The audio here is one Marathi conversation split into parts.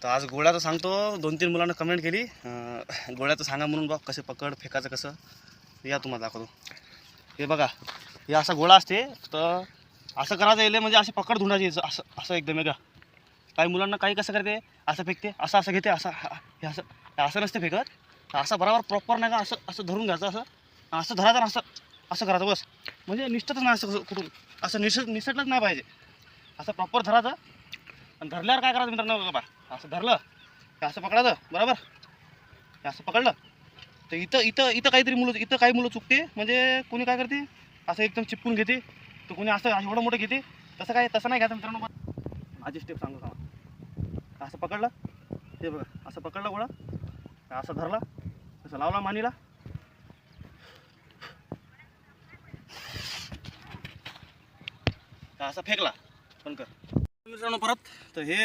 तर आज गोळ्याचं सांगतो. 2-3 मुलांना कमेंट केली गोळ्याचं सांगा म्हणून. बघ कसे पकड फेकायचं कसं, या तुम्हाला दाखवतो. हे बघा, हे असा गोळा असते. तर असं करायचं येईल म्हणजे असे पकड धुंडायचे असं असं एकदम वेगळं. काही मुलांना काही कसं करते, असं फेकते, असं असं घेते, असं हे असं असं नसते फेकत. असं बरोबर प्रॉपर नाही का, असं असं धरून घ्यायचं, असं असं धरायचं ना, असं असं करायचं बस. म्हणजे निष्ठतच नाही असं कुठून असं निसटलंच नाही पाहिजे. असं प्रॉपर धरायचं. आणि धरल्यावर काय करायचं मित्रांनो, बघा असं धरलं की असं पकडायचं बरोबर. हे असं पकडलं तर इथं इथं इथं काहीतरी मुलं, इथं काही मुलं चुकते. म्हणजे कोणी काय करते, असं एकदम चिपकून घेते, तर कोणी असं एवढं मोठं घेते. तसं नाही घ्यायचं मित्रांनो. माझी स्टेप सांगू का. असं पकडलं, हे बघा असं पकडलं गोळा, असं धरला, असं लावला मानीला, असं फेकला. पण कर मित्रांनो परत. तर हे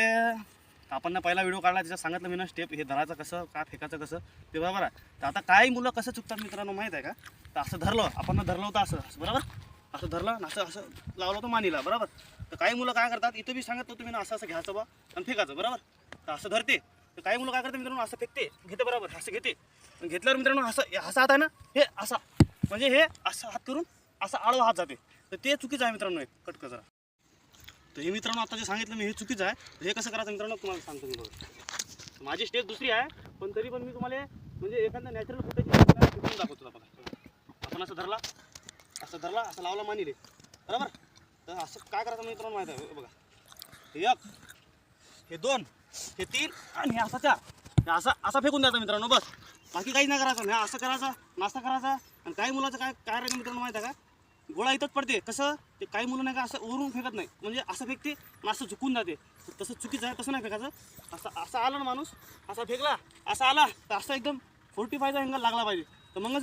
आपण पहिला व्हिडिओ काढला, त्याच्यात सांगितलं मी ना स्टेप, हे धरायचं कसं, काय फेकायचं कसं, ते बरोबर आहे. तर आता काही मुलं कसं चुकतात मित्रांनो माहीत आहे का. तर असं धरलं, आपण धरलं होतं असं बरोबर, असं धरलं असं असं लावलं होतं मानीला बरोबर. तर काही मुलं काय करतात, इथं बी सांगत होतो मी ना, असं असं घ्यायचं बा आणि फेकायचं बरोबर. तर असं धरते. तर काही मुलं काय करतात मित्रांनो, असं फेकते, घेते बरोबर, असं घेते. घेतल्यावर मित्रांनो असं हात आहे ना, हे असा म्हणजे हे असं हात करून असं आडवा हात जाते. तर ते चुकीचं आहे मित्रांनो, एक कटकं जरा. तर हे मित्रांनो आता जे सांगितलं मी, हे चुकीचं आहे. हे कसं करायचं मित्रांनो तुम्हाला सांगतो मी. बघा माझी स्टेप दुसरी आहे, पण तरी पण मी तुम्हाला म्हणजे एखादा नॅचरल फुटेज दाखवतो. आपण असं धरला, असं लावला मानीले बरोबर. तर असं काय करायचं मित्रांनो माहीत आहे बघा. हे 1, हे 2, हे 3 आणि हे असं 4. हे असं फेकून द्यायचं मित्रांनो बस. बाकी काहीच नाही करायचं. हे असं करायचं, नाश्ता करायचा. आणि काही मुलाचं काय राहिलं मित्रांनो माहीत आहे का, गोळा इथंच पडते. कसं ते काही मुलं नाही का असं वरून फेकत नाही, म्हणजे असं फेकते आणि असं झुकून जाते. तसं चुकीचं आहे, तसं नाही फेकायचं. असं असं आलं ना माणूस, असा फेकला, असा आला तर असं एकदम 45चा अँगल लागला पाहिजे, तर मगच